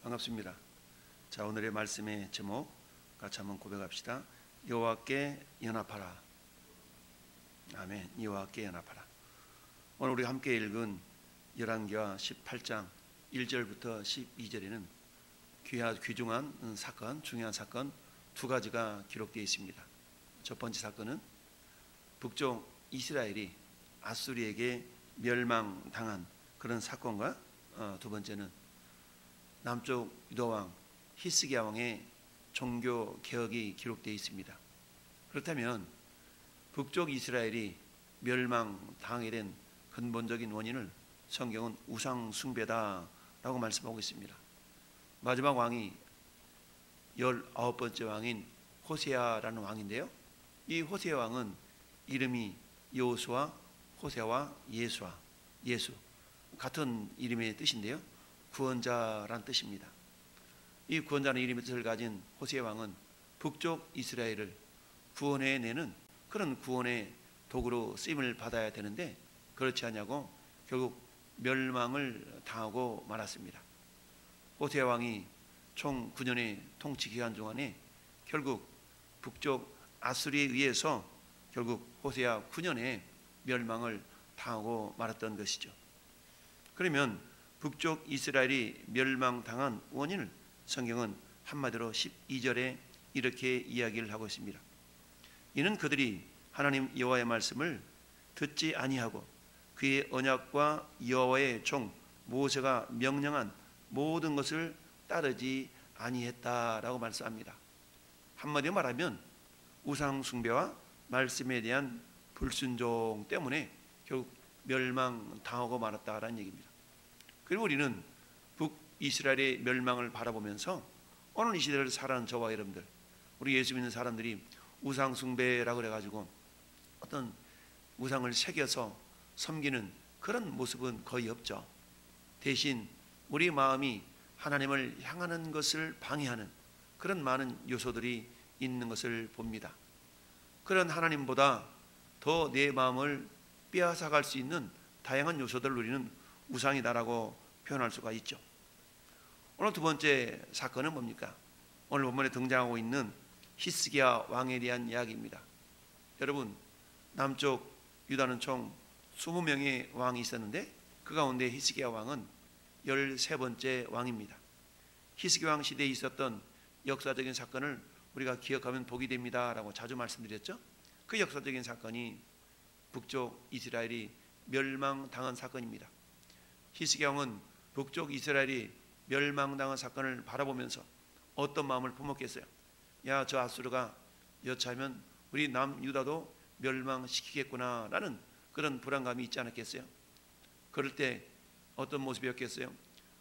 반갑습니다. 자, 오늘의 말씀의 제목 같이 한번 고백합시다. 여호와께 연합하라. 아멘. 여호와께 연합하라. 오늘 우리가 함께 읽은 열왕기하 18장 1절부터 12절에는 귀중한 사건, 중요한 사건 두 가지가 기록되어 있습니다. 첫 번째 사건은 북쪽 이스라엘이 아수리에게 멸망당한 그런 사건과 두 번째는 남쪽 유다 왕 히스기야 왕의 종교 개혁이 기록되어 있습니다. 그렇다면 북쪽 이스라엘이 멸망당하게 된 근본적인 원인을 성경은 우상 숭배다라고 말씀하고 있습니다. 마지막 왕이 19번째 왕인 호세아라는 왕인데요, 이 호세아 왕은 이름이 여호수아, 호세아와 예수 같은 이름의 뜻인데요, 구원자란 뜻입니다. 이 구원자는 이름의 뜻을 가진 호세아 왕은 북쪽 이스라엘을 구원해내는 그런 구원의 도구로 쓰임을 받아야 되는데 그렇지 않냐고 결국 멸망을 당하고 말았습니다. 호세아 왕이 총 9년의 통치 기간 동안에 결국 북쪽 아수리에 의해서 결국 호세아 9년에 멸망을 당하고 말았던 것이죠. 그러면 북쪽 이스라엘이 멸망당한 원인을 성경은 한마디로 12절에 이렇게 이야기를 하고 있습니다. 이는 그들이 하나님 여호와의 말씀을 듣지 아니하고 그의 언약과 여호와의 종 모세가 명령한 모든 것을 따르지 아니했다라고 말씀합니다. 한마디로 말하면 우상 숭배와 말씀에 대한 불순종 때문에 결국 멸망당하고 말았다라는 얘기입니다. 그리고 우리는 북이스라엘의 멸망을 바라보면서 오늘 이 시대를 살아가는 저와 여러분들, 우리 예수 믿는 사람들이 우상 숭배라고 그래가지고 어떤 우상을 새겨서 섬기는 그런 모습은 거의 없죠. 대신 우리 마음이 하나님을 향하는 것을 방해하는 그런 많은 요소들이 있는 것을 봅니다. 그런 하나님보다 더 내 마음을 빼앗아갈 수 있는 다양한 요소들을 우리는 우상이다라고 표현할 수가 있죠. 오늘 두 번째 사건은 뭡니까? 오늘 본문에 등장하고 있는 히스기야 왕에 대한 이야기입니다. 여러분, 남쪽 유다는 총 20명의 왕이 있었는데 그 가운데 히스기야 왕은 13번째 왕입니다. 히스기야 왕 시대에 있었던 역사적인 사건을 우리가 기억하면 복이 됩니다라고 자주 말씀드렸죠. 그 역사적인 사건이 북쪽 이스라엘이 멸망당한 사건입니다. 히스기야 왕은 북쪽 이스라엘이 멸망당한 사건을 바라보면서 어떤 마음을 품었겠어요? 야, 저 아수르가 여차하면 우리 남유다도 멸망시키겠구나 라는 그런 불안감이 있지 않았겠어요? 그럴 때 어떤 모습이었겠어요?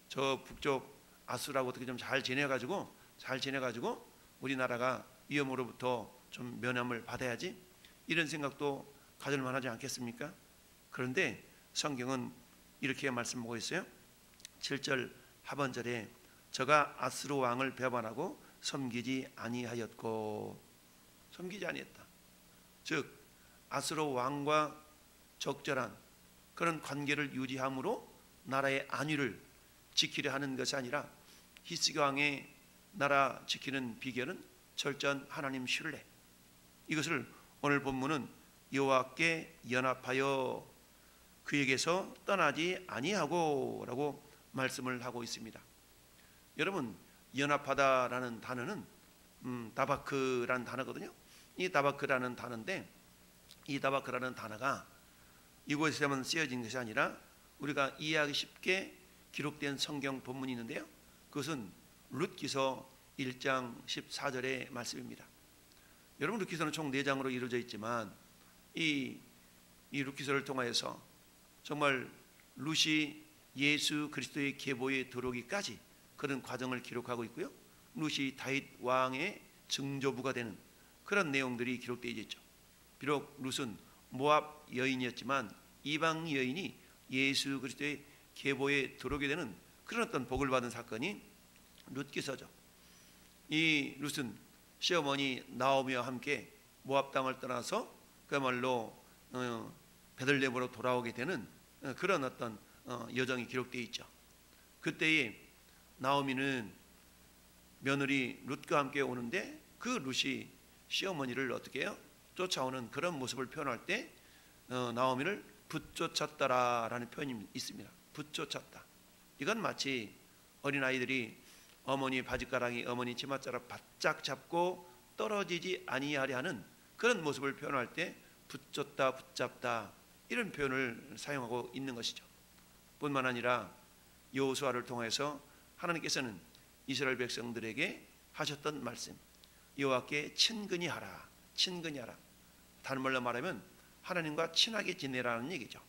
저 북쪽 아수르하고 어떻게 좀 잘 지내가지고 우리나라가 위험으로부터 좀 면함을 받아야지, 이런 생각도 가질 만하지 않겠습니까? 그런데 성경은 이렇게 말씀하고 있어요. 7절 하반절에 저가 아수르 왕을 배반하고 섬기지 아니했다. 즉 아수르 왕과 적절한 그런 관계를 유지함으로 나라의 안위를 지키려 하는 것이 아니라 히스기야 왕의 나라 지키는 비결은 철저한 하나님 신뢰, 이것을 오늘 본문은 여호와께 연합하여 그에게서 떠나지 아니하고 라고 말씀을 하고 있습니다. 여러분, 연합하다라는 단어는 다바크라는 단어거든요. 이 다바크라는 단어인데 이 다바크라는 단어가 이곳에서만 쓰여진 것이 아니라 우리가 이해하기 쉽게 기록된 성경 본문이 있는데요, 그것은 룻기서 1장 14절의 말씀입니다. 여러분, 룻기서는 총 4장으로 이루어져 있지만 이 룻기서를 통하여서 정말 룻이 예수 그리스도의 계보에 들어오기까지 그런 과정을 기록하고 있고요, 룻이 다윗 왕의 증조부가 되는 그런 내용들이 기록되어 있죠. 비록 룻은 모압 여인이었지만 이방 여인이 예수 그리스도의 계보에 들어오게 되는 그런 어떤 복을 받은 사건이 룻기서죠. 이 룻은 시어머니 나오미와 함께 모압 땅을 떠나서 그야말로 베들레헴으로 돌아오게 되는 그런 어떤 여정이 기록되어 있죠. 그때에 나오미는 며느리 룻과 함께 오는데 그 룻이 시어머니를 어떻게 해요? 쫓아오는 그런 모습을 표현할 때 나오미를 붙쫓았다라는 표현이 있습니다. 붙쫓았다. 이건 마치 어린아이들이 어머니 바짓가랑이 어머니 치맛자락 바짝 잡고 떨어지지 아니하려 하는 그런 모습을 표현할 때 붙잡다 붙잡다 이런 표현을 사용하고 있는 것이죠. 뿐만 아니라 여호수아를 통해서 하나님께서는 이스라엘 백성들에게 하셨던 말씀, 여호와께 친근히 하라, 친근히 하라. 다른 말로 말하면 하나님과 친하게 지내라는 얘기죠.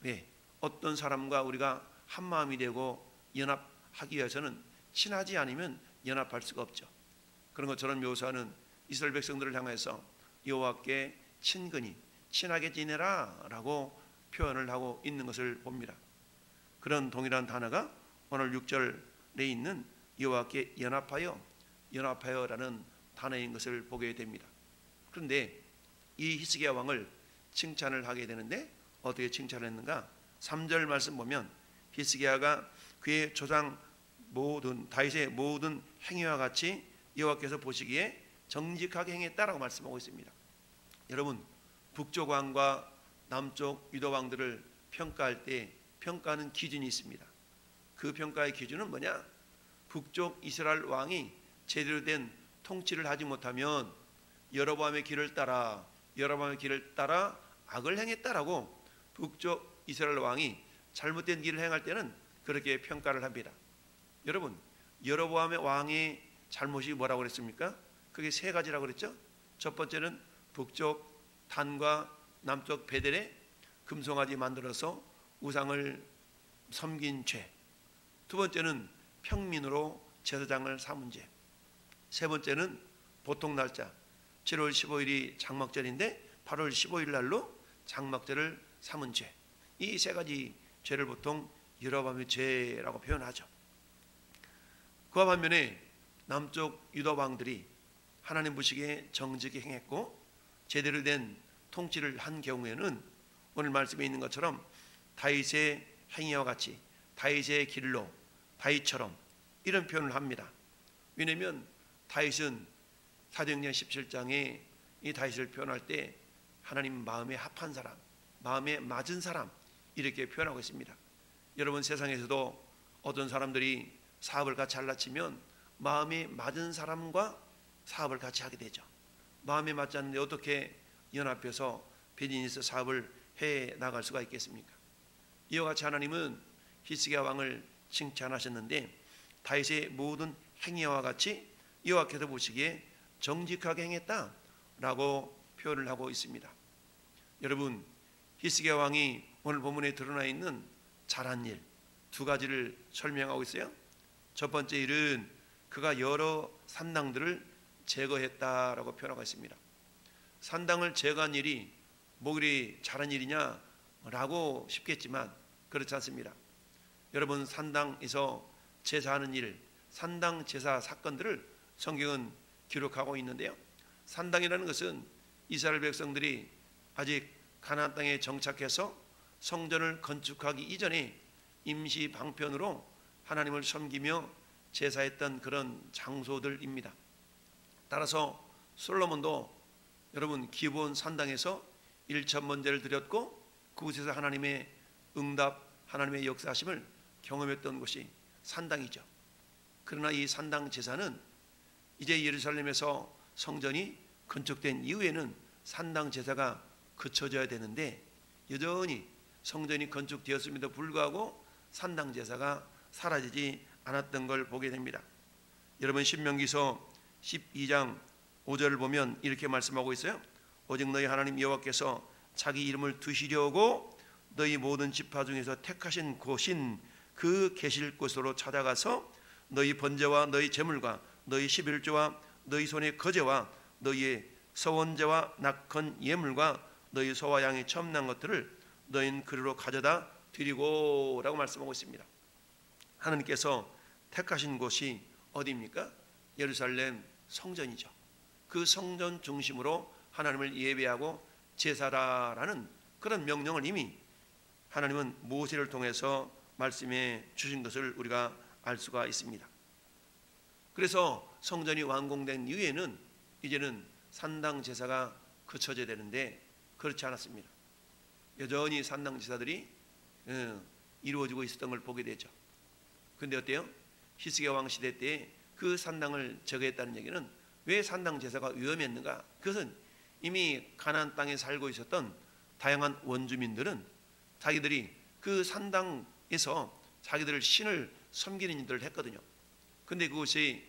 왜? 어떤 사람과 우리가 한 마음이 되고 연합하기 위해서는 친하지 않으면 연합할 수가 없죠. 그런 것처럼 여호수아는 이스라엘 백성들을 향해서 여호와께 친근히 친하게 지내라라고 표현을 하고 있는 것을 봅니다. 그런 동일한 단어가 오늘 6절에 있는 여호와께 연합하여라는 단어인 것을 보게 됩니다. 그런데 이 히스기야 왕을 칭찬을 하게 되는데 어떻게 칭찬을 했는가? 3절 말씀 보면 히스기야가 그의 조상 모든 다윗의 모든 행위와 같이 여호와께서 보시기에 정직하게 행했다라고 말씀하고 있습니다. 여러분, 북쪽 왕과 남쪽 유다 왕들을 평가할 때 평가하는 기준이 있습니다. 그 평가의 기준은 뭐냐? 북쪽 이스라엘 왕이 제대로 된 통치를 하지 못하면 여로보암의 길을 따라 악을 행했다라고 북쪽 이스라엘 왕이 잘못된 길을 행할 때는 그렇게 평가를 합니다. 여러분, 여로보암의 왕의 잘못이 뭐라고 그랬습니까? 그게 세 가지라고 그랬죠. 첫 번째는 북쪽 단과 남쪽 베델에 금송아지 만들어서 우상을 섬긴 죄. 두 번째는 평민으로 제사장을 삼은 죄. 세 번째는 보통 날짜 7월 15일이 장막절인데 8월 15일 날로 장막절을 삼은 죄. 이 세 가지 죄를 보통 여로보암의 죄라고 표현하죠. 그와 반면에 남쪽 유다 왕들이 하나님 보시기에 정직히 행했고 제대로 된 통치를 한 경우에는 오늘 말씀에 있는 것처럼 다윗의 행위와 같이 다윗의 길로 다윗처럼 이런 표현을 합니다. 왜냐하면 다윗은 사도행전 17장에 이 다윗을 표현할 때 하나님 마음에 합한 사람, 마음에 맞은 사람 이렇게 표현하고 있습니다. 여러분, 세상에서도 어떤 사람들이 사업을 같이 할라치면 마음에 맞은 사람과 사업을 같이 하게 되죠. 마음에 맞지 않는데 어떻게 연합해서 비즈니스 사업을 해 나갈 수가 있겠습니까? 이와 같이 하나님은 히스기야 왕을 칭찬하셨는데 다윗의 모든 행위와 같이 여호와께서 보시기에 정직하게 행했다라고 표현을 하고 있습니다. 여러분, 히스기야 왕이 오늘 본문에 드러나 있는 잘한 일 두 가지를 설명하고 있어요. 첫 번째 일은 그가 여러 산당들을 제거했다라고 표현하고 있습니다. 산당을 제거한 일이 뭐 그리 잘한 일이냐라고 싶겠지만 그렇지 않습니다. 여러분, 산당에서 제사하는 일, 산당 제사 사건들을 성경은 기록하고 있는데요. 산당이라는 것은 이스라엘 백성들이 아직 가나안 땅에 정착해서 성전을 건축하기 이전에 임시 방편으로 하나님을 섬기며 제사했던 그런 장소들입니다. 따라서 솔로몬도 여러분 기브온 산당에서 1천 번제를 드렸고 그곳에서 하나님의 응답, 하나님의 역사하심을 경험했던 곳이 산당이죠. 그러나 이 산당 제사는 이제 예루살렘에서 성전이 건축된 이후에는 산당 제사가 그쳐져야 되는데 여전히 성전이 건축되었음에도 불구하고 산당 제사가 사라지지 않았던 걸 보게 됩니다. 여러분, 신명기서 12장 5절을 보면 이렇게 말씀하고 있어요. 오직 너희 하나님 여호와께서 자기 이름을 두시려고 너희 모든 지파 중에서 택하신 곳인 그 계실 곳으로 찾아가서 너희 번제와 너희 제물과 너희 11조와 너희 손의 거제와 너희의 서원제와 낙헌 예물과 너희 소와 양의 처음 난 것들을 너희는 그리로 가져다 드리고 라고 말씀하고 있습니다. 하나님께서 택하신 곳이 어디입니까? 예루살렘 성전이죠. 그 성전 중심으로 하나님을 예배하고 제사라라는 그런 명령을 이미 하나님은 모세를 통해서 말씀해 주신 것을 우리가 알 수가 있습니다. 그래서 성전이 완공된 이후에는 이제는 산당 제사가 그쳐져야 되는데 그렇지 않았습니다. 여전히 산당 제사들이 이루어지고 있었던 걸 보게 되죠. 근데 어때요? 히스기야 왕 시대 때 그 산당을 제거했다는 얘기는 왜 산당 제사가 위험했는가? 그것은 이미 가나안 땅에 살고 있었던 다양한 원주민들은 자기들이 그 산당에서 자기들을 신을 섬기는 일들을 했거든요. 근데 그것이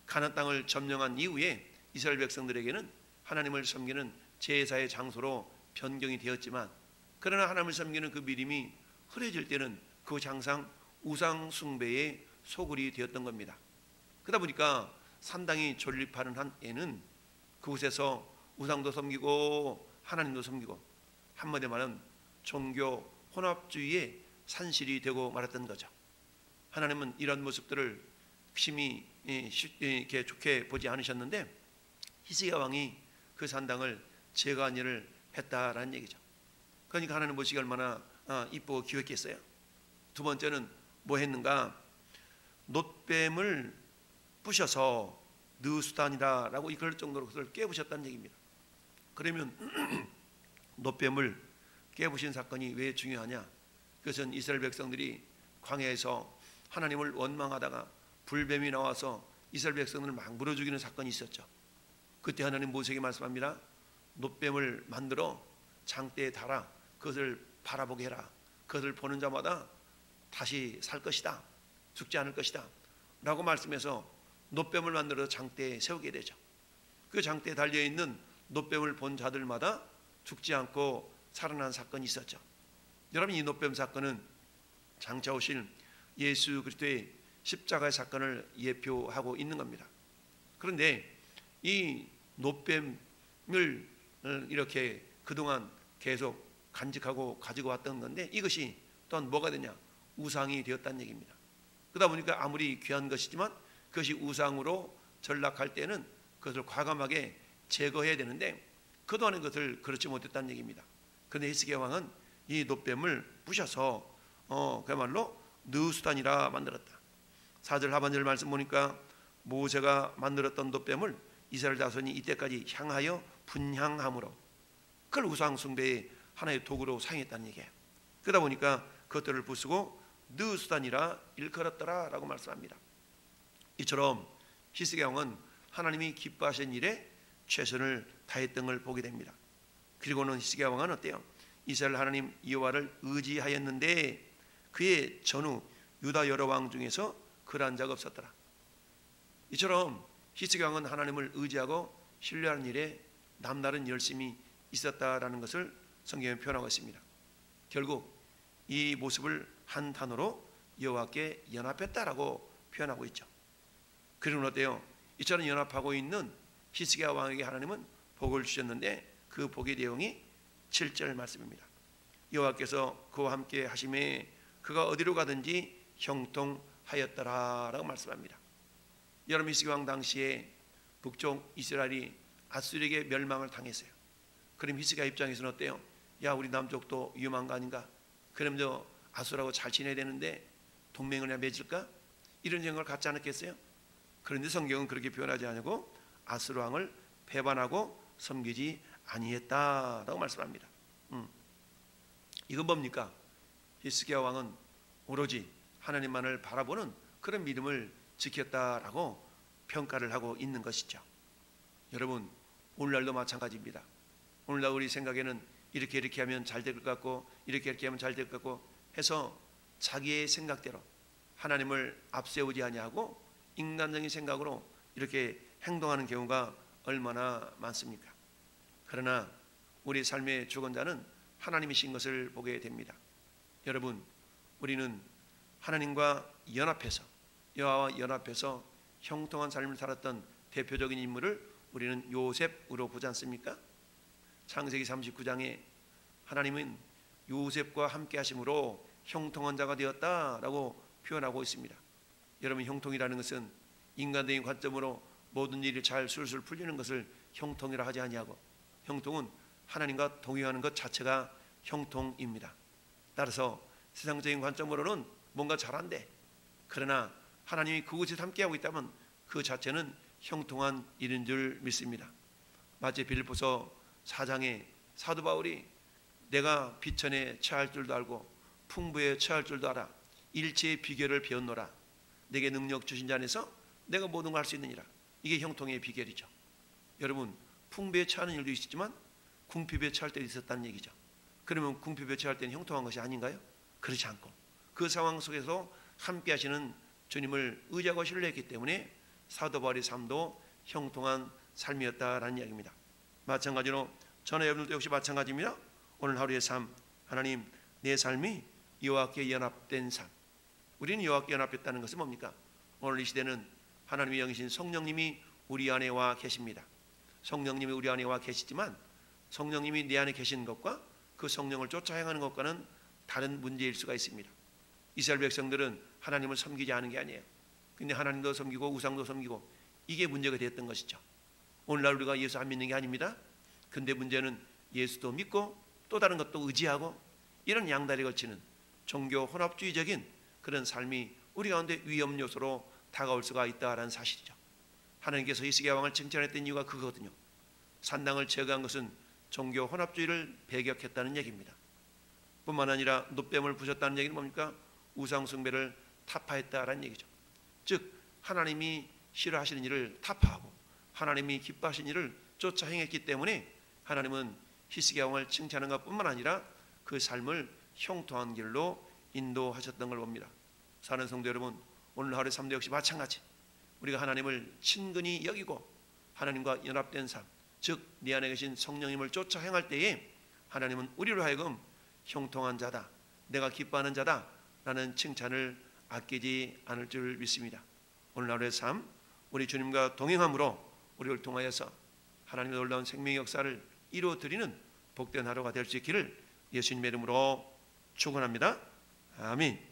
가나안 땅을 점령한 이후에 이스라엘 백성들에게는 하나님을 섬기는 제사의 장소로 변경이 되었지만, 그러나 하나님을 섬기는 그 믿음이 흐려질 때는 그것이 항상 우상 숭배의 소굴이 되었던 겁니다. 그러다 보니까 산당이 존립하는 한에는 그곳에서 우상도 섬기고 하나님도 섬기고, 한마디로 말하면 종교 혼합주의의 산실이 되고 말았던 거죠. 하나님은 이런 모습들을 심히 이렇게 좋게 보지 않으셨는데 히스기야 왕이 그 산당을 제거한 일을 했다라는 얘기죠. 그러니까 하나님 보시기 얼마나 이쁘고 기획했어요. 두 번째는 뭐 했는가? 놋뱀을 부셔서 느수단이다라고 이럴 정도로 그것을 깨부셨다는 얘기입니다. 그러면 놋뱀을 깨부신 사건이 왜 중요하냐? 그것은 이스라엘 백성들이 광야에서 하나님을 원망하다가 불뱀이 나와서 이스라엘 백성들을 막 물어 죽이는 사건이 있었죠. 그때 하나님 모세에게 말씀합니다. 놋뱀을 만들어 장대에 달아 그것을 바라보게 해라. 그것을 보는 자마다 다시 살 것이다. 죽지 않을 것이다 라고 말씀해서 놋뱀을 만들어 장대에 세우게 되죠. 그 장대에 달려있는 놋뱀을 본 자들마다 죽지 않고 살아난 사건이 있었죠. 여러분, 이 놋뱀 사건은 장차 오실 예수 그리스도의 십자가의 사건을 예표하고 있는 겁니다. 그런데 이 놋뱀을 이렇게 그동안 계속 간직하고 가지고 왔던 건데 이것이 또한 뭐가 되냐? 우상이 되었다는 얘기입니다. 그러다 보니까 아무리 귀한 것이지만 그것이 우상으로 전락할 때는 그것을 과감하게 제거해야 되는데 그동안의 것을 그렇지 못했다는 얘기입니다. 그런데 히스기야 왕은 이 놋뱀을 부셔서 그야말로 느수단이라 만들었다. 4절 하반절 말씀 보니까 모세가 만들었던 놋뱀을 이스라엘 자손이 이때까지 향하여 분향함으로 그걸 우상 숭배의 하나의 도구로 사용했다는 얘기예요. 그러다 보니까 그것들을 부수고 느수단이라 일컬었더라 라고 말씀합니다. 이처럼 히스기야 왕은 하나님이 기뻐하신 일에 최선을 다했던 걸 보게 됩니다. 그리고는 히스기야 왕은 어때요? 이스라엘 하나님 여호와를 의지하였는데 그의 전후 유다 여러 왕 중에서 그러한 자가 없었더라. 이처럼 히스기야 왕은 하나님을 의지하고 신뢰하는 일에 남다른 열심이 있었다라는 것을 성경에 표현하고 있습니다. 결국 이 모습을 한 단어로 여호와께 연합했다라고 표현하고 있죠. 그리고 어때요? 이처럼 연합하고 있는 히스기야 왕에게 하나님은 복을 주셨는데 그 복의 내용이 7절 말씀입니다. 여호와께서 그와 함께 하심에 그가 어디로 가든지 형통하였더라라고 말씀합니다. 여러분, 히스기야 왕 당시에 북쪽 이스라엘이 아수르에게 멸망을 당했어요. 그럼 히스기야 입장에서는 어때요? 야, 우리 남쪽도 위험한 거 아닌가? 그럼 저 아수르하고 잘 지내야 되는데 동맹을 맺을까? 이런 생각을 갖지 않았겠어요? 그런데 성경은 그렇게 표현하지 않고 아수르 왕을 배반하고 섬기지 아니했다라고 말씀합니다. 이건 뭡니까? 히스기야 왕은 오로지 하나님만을 바라보는 그런 믿음을 지켰다라고 평가를 하고 있는 것이죠. 여러분, 오늘날도 마찬가지입니다. 오늘날 우리 생각에는 이렇게 하면 잘 될 것 같고 이렇게 하면 잘 될 것 같고 해서 자기의 생각대로 하나님을 앞세우지 아니하고 인간적인 생각으로 이렇게 행동하는 경우가 얼마나 많습니까? 그러나 우리 삶의 주권자는 하나님이신 것을 보게 됩니다. 여러분, 우리는 하나님과 연합해서 여호와와 연합해서 형통한 삶을 살았던 대표적인 인물을 우리는 요셉으로 보지 않습니까? 창세기 39장에 하나님은 요셉과 함께 하심으로 형통한 자가 되었다라고 표현하고 있습니다. 여러분, 형통이라는 것은 인간적인 관점으로 모든 일이 잘 술술 풀리는 것을 형통이라 하지 아니하고, 형통은 하나님과 동의하는 것 자체가 형통입니다. 따라서 세상적인 관점으로는 뭔가 잘한데 그러나 하나님이 그곳에 함께하고 있다면 그 자체는 형통한 일인 줄 믿습니다. 마치 빌립보서 4장에 사도 바울이 내가 비천에 처할 줄도 알고 풍부에 처할 줄도 알아 일체의 비결을 배웠노라. 내게 능력 주신 자 안에서 내가 모든 걸 할 수 있느니라. 이게 형통의 비결이죠. 여러분, 풍부에 처하는 일도 있었지만 궁핍에 처할 때도 있었다는 얘기죠. 그러면 궁핍에 처할 때는 형통한 것이 아닌가요? 그렇지 않고 그 상황 속에서 함께 하시는 주님을 의지하고 신뢰했기 때문에 사도 바울의 삶도 형통한 삶이었다라는 이야기입니다. 마찬가지로 저나 여러분들도 역시 마찬가지입니다. 오늘 하루의 삶, 하나님 내 삶이 여호와께 연합된 삶. 우리는 여호와께 연합했다는 것은 뭡니까? 오늘 이 시대는 하나님의 영이신 성령님이 우리 안에 와 계십니다. 성령님이 우리 안에 와 계시지만 성령님이 내 안에 계신 것과 그 성령을 쫓아 행하는 것과는 다른 문제일 수가 있습니다. 이스라엘 백성들은 하나님을 섬기지 않은 게 아니에요. 근데 하나님도 섬기고 우상도 섬기고 이게 문제가 됐던 것이죠. 오늘날 우리가 예수 안 믿는 게 아닙니다. 근데 문제는 예수도 믿고 또 다른 것도 의지하고 이런 양다리 걸치는 종교 혼합주의적인 그런 삶이 우리 가운데 위험 요소로 다가올 수가 있다라는 사실이죠. 하나님께서 히스기야 왕을 칭찬했던 이유가 그거거든요. 산당을 제거한 것은 종교 혼합주의를 배격했다는 얘기입니다. 뿐만 아니라 놋뱀을 부셨다는 얘기는 뭡니까? 우상 숭배를 타파했다라는 얘기죠. 즉 하나님이 싫어하시는 일을 타파하고 하나님이 기뻐하시는 일을 쫓아 행했기 때문에 하나님은 히스기야 왕을 칭찬한 것뿐만 아니라 그 삶을 형통한 길로 인도하셨던 걸 봅니다. 사는 성도 여러분, 오늘 하루의 삶도 역시 마찬가지. 우리가 하나님을 친근히 여기고 하나님과 연합된 삶, 즉 내 안에 계신 성령님을 쫓아 행할 때에 하나님은 우리로 하여금 형통한 자다, 내가 기뻐하는 자다 라는 칭찬을 아끼지 않을 줄 믿습니다. 오늘 하루의 삶, 우리 주님과 동행함으로 우리를 통하여서 하나님의 놀라운 생명의 역사를 이루어드리는 복된 하루가 될 수 있기를 예수님의 이름으로 축원합니다. 아멘.